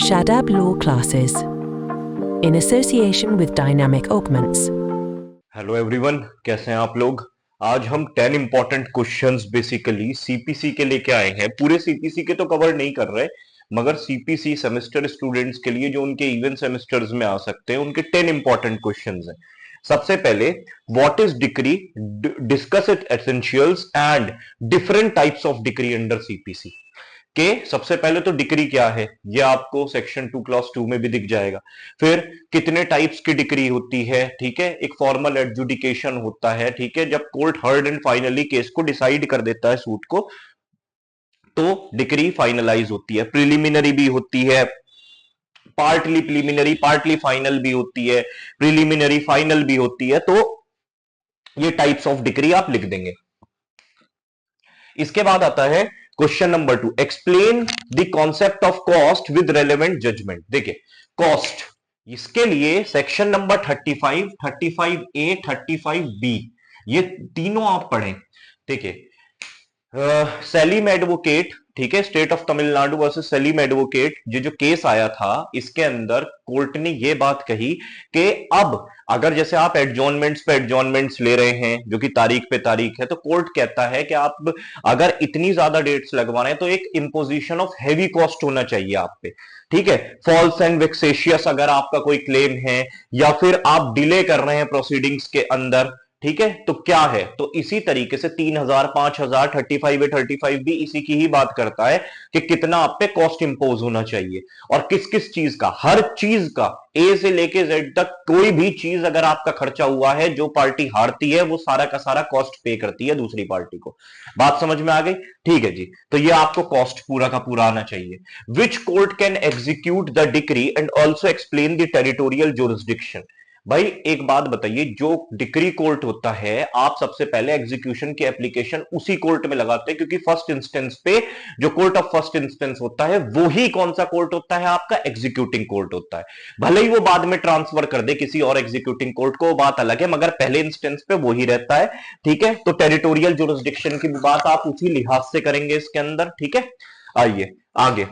Shadab Law Classes in association with Dynamic Augments. Hello everyone, कैसे हैं आप लोग। आज हम 10 इंपॉर्टेंट क्वेश्चंस बेसिकली सीपीसी के लेके आए हैं। पूरे सीपीसी के तो कवर नहीं कर रहे, मगर सीपीसी सेमेस्टर स्टूडेंट्स के लिए जो उनके इवन सेमेस्टर्स में आ सकते हैं, उनके 10 इंपॉर्टेंट क्वेश्चंस हैं। सबसे पहले, what is decree, discuss it essentials and different types of decree under CPC के। सबसे पहले तो डिक्री क्या है, ये आपको सेक्शन 2 क्लास 2 में भी दिख जाएगा। फिर कितने टाइप्स की डिक्री होती है, ठीक है। एक फॉर्मल एडजुडिकेशन होता है, ठीक है, जब court heard and finally case को डिसाइड कर देता है, सूट को, तो डिक्री फाइनलाइज होती है। प्रिलिमिनरी भी होती है, पार्टली प्रिलिमिनरी पार्टली फाइनल भी होती है, प्रिलिमिनरी फाइनल भी होती है। तो ये टाइप्स ऑफ डिक्री आप लिख देंगे। इसके बाद आता है question number 2, explain the concept of cost with relevant judgement. देखिए, कॉस्ट, इसके लिए सेक्शन नंबर 35, 35A, 35B, ये तीनों आप पढ़ें। देखिए, सलीम एडवोकेट, ठीक है, state of Tamil Nadu versus Salim advocate, ये जो केस आया था, इसके अंदर कोर्ट ने ये बात कही कि अब अगर जैसे आप एडजॉर्नमेंट्स पे एडजॉर्नमेंट्स ले रहे हैं, जो कि तारीख पे तारीख है, तो कोर्ट कहता है कि आप अगर इतनी ज्यादा डेट्स लगवा रहे हैं तो एक इंपोजिशन ऑफ हैवी कॉस्ट होना चाहिए आप पे, ठीक है। फॉल्स एंड वेक्सेशियस अगर आपका कोई क्लेम है, या फिर आप डिले कर रहे हैं प्रोसीडिंग्स के अंदर, ठीक है, तो क्या है, तो इसी तरीके से 3000, 5000, 35A, 35B इसी की ही बात करता है कि कितना आप पे कॉस्ट इंपोज होना चाहिए, और किस किस चीज का, हर चीज का, ए से लेके जेड तक, कोई भी चीज अगर आपका खर्चा हुआ है, जो पार्टी हारती है वो सारा का सारा कॉस्ट पे करती है दूसरी पार्टी को। बात समझ में आ गई, ठीक है जी। तो ये आपको कॉस्ट पूरा का पूरा आना चाहिए। Which court can execute the decree and also explain the territorial jurisdiction. भाई एक बात बताइए, जो डिक्री कोर्ट होता है, आप सबसे पहले एग्जीक्यूशन की एप्लीकेशन उसी कोर्ट में लगाते हैं, क्योंकि फर्स्ट इंस्टेंस पे जो कोर्ट ऑफ फर्स्ट इंस्टेंस होता है, वो ही कौन सा कोर्ट होता है, आपका एग्जीक्यूटिंग कोर्ट होता है। भले ही वो बाद में ट्रांसफर कर दे किसी और एग्जीक्यूटिंग कोर्ट को, बात अलग है, मगर पहले इंस्टेंस पे वो ही रहता है, ठीक है। तो टेरिटोरियल जुरिस्डिक्शन की बात आप उसी लिहाज से करेंगे इसके अंदर, ठीक है। आइए आगे,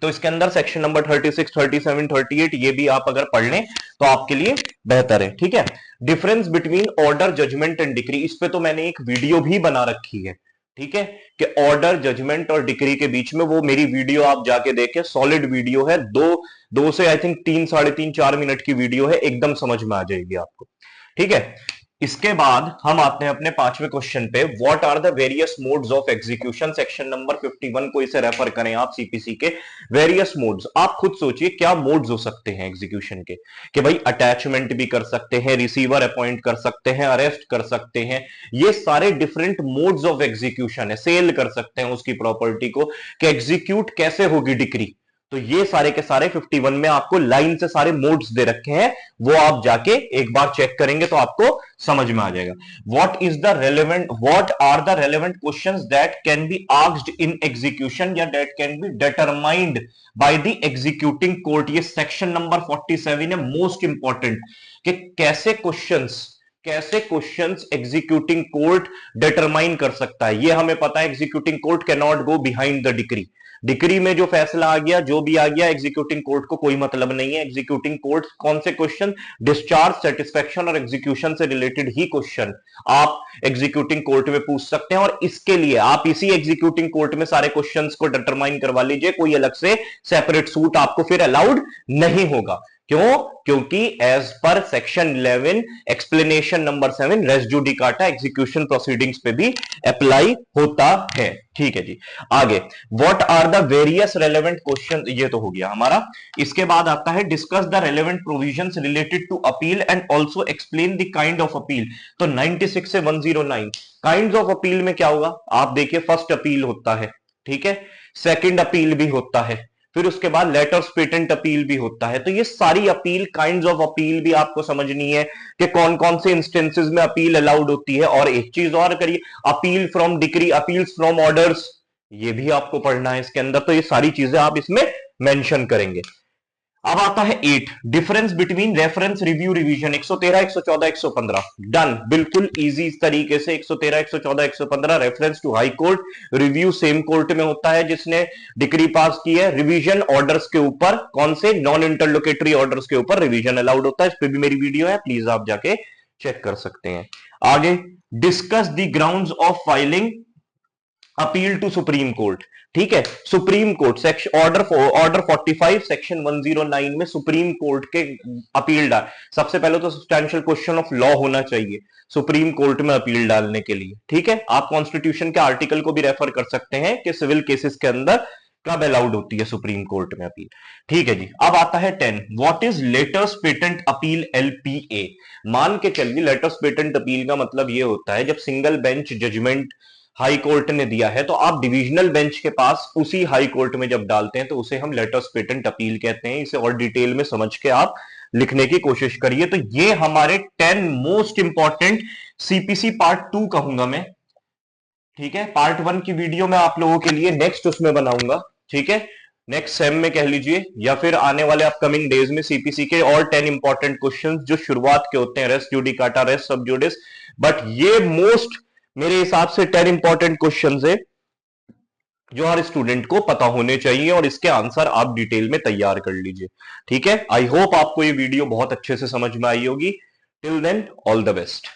तो इसके अंदर सेक्शन नंबर 36, 37, 38 ये भी आप अगर पढ़ लें तो आपके लिए बेहतर है, ठीक है। Difference between order, judgement and decree, इस पे तो मैंने एक वीडियो भी बना रखी है, ठीक है, कि ऑर्डर, जजमेंट और डिक्री के बीच में, वो मेरी वीडियो आप जाके देखें, सॉलिड वीडियो है, दो से आई थिंक 3, 3.5, 4 मिनट की वीडियो है, एकदम समझ में आ जाएगी आपको, ठीक है। इसके बाद हम आते हैं अपने पांचवें क्वेश्चन पे, what are the various modes of execution. Section number 51 को इसे रेफर करें आप, सीपीसी के वेरियस मोड्स। आप खुद सोचिए क्या मोड्स हो सकते हैं एग्जीक्यूशन के, कि भाई अटैचमेंट भी कर सकते हैं, रिसीवर अपॉइंट कर सकते हैं, अरेस्ट कर सकते हैं, ये सारे डिफरेंट मोड्स ऑफ एग्जीक्यूशन है। सेल कर सकते हैं उसकी प्रॉपर्टी को, कि एग्जीक्यूट कैसे होगी डिक्री। तो ये सारे के सारे 51 में आपको लाइन से सारे मोड्स दे रखे हैं, वो आप जाके एक बार चेक करेंगे तो आपको समझ में आ जाएगा। What are the relevant questions that can be asked in execution, या that can be determined by the executing court. ये सेक्शन नंबर 47 है, मोस्ट इंपॉर्टेंट, कि कैसे क्वेश्चंस एग्जीक्यूटिंग कोर्ट डिटरमाइन कर सकता है। ये हमें पता है, executing court can not go behind the decree. Decree में जो फैसला आ गया, जो भी आ गया, एग्जीक्यूटिंग कोर्ट को कोई मतलब नहीं है। एग्जीक्यूटिंग कोर्ट कौन से क्वेश्चन, डिस्चार्ज, सेटिस्फेक्शन और एग्जीक्यूशन से रिलेटेड ही क्वेश्चन आप एग्जीक्यूटिंग कोर्ट में पूछ सकते हैं, और इसके लिए आप इसी एग्जीक्यूटिंग कोर्ट में सारे क्वेश्चंस को डिटरमाइन करवा लीजिए, कोई अलग से सेपरेट सूट आपको फिर अलाउड नहीं होगा। क्यों? क्योंकि as per section 11 explanation number 7 res judicata execution proceedings पे भी अप्लाई होता है, ठीक है जी। आगे, what are the various relevant question, ये तो हो गया हमारा। इसके बाद आता है discuss the relevant provisions related to appeal and also explain the kind of appeal. तो 96 से 109 काइंड्स ऑफ अपील में क्या होगा, आप देखिए, फर्स्ट अपील होता है, ठीक है, सेकंड अपील भी होता है, फिर उसके बाद लेटर्स पेटेंट अपील भी होता है। तो ये सारी अपील, काइंड्स ऑफ अपील भी आपको समझनी है कि कौन कौन से इंस्टेंसेस में अपील अलाउड होती है। और एक चीज और करिए, appeal from decree, appeals from orders, ये भी आपको पढ़ना है इसके अंदर। तो ये सारी चीजें आप इसमें मेंशन करेंगे। अब आता है 8, difference between reference review revision, 113, 114, 115। Done, बिल्कुल इजी तरीके से 113, 114, 115 reference to high court, review same court में होता है जिसने डिग्री पास की है। रिवीजन ऑर्डर्स के ऊपर, कौन से, नॉन इंटरलोकेटरी ऑर्डर्स के ऊपर रिवीजन अलाउड होता है। इस पे भी मेरी वीडियो है, प्लीज आप जाके चेक कर सकते हैं। आगे, discuss the grounds of filing appeal to supreme court. ठीक है, supreme court section order 45 section 109 में सुप्रीम कोर्ट के अपील डाल, सबसे पहले तो सब्सटैंशियल क्वेश्चन ऑफ लॉ होना चाहिए सुप्रीम कोर्ट में अपील डालने के लिए। ठीक है, आप कॉन्स्टिट्यूशन के आर्टिकल को भी रेफर कर सकते हैं कि सिविल केसेस के अंदर कब अलाउड होती है सुप्रीम कोर्ट में अपील। ठीक है जी, अब आता है 10, what is letters patent appeal LPA। मान के चलिए लेटर्स पेटेंट अपील का मतलब यह होता है जब single bench judgement high court ने दिया है तो आप डिविजनल बेंच के पास उसी हाई कोर्ट में जब डालते हैं तो उसे हम लेटर्स पेटेंट अपील कहते हैं। इसे और डिटेल में समझ के आप लिखने की कोशिश करिए। तो ये हमारे 10 मोस्ट इंपॉर्टेंट CPC पार्ट 2 कहूंगा मैं। ठीक है, पार्ट 1 की वीडियो मैं आप लोगों के लिए नेक्स्ट उसमें बनाऊंगा। ठीक है, नेक्स्ट सेम में कह लीजिए या फिर आने वाले अपकमिंग डेज में CPC के और 10 इंपॉर्टेंट क्वेश्चंस जो शुरुआत के होते हैं, रेस जुडिकाटा, रेस सब जुडिस, बट ये मोस्ट मेरे हिसाब से 10 इंपॉर्टेंट क्वेश्चंस है जो हर स्टूडेंट को पता होने चाहिए और इसके आंसर आप डिटेल में तैयार कर लीजिए। ठीक है, आई होप आपको ये वीडियो बहुत अच्छे से समझ में आई होगी। Till then, all the best.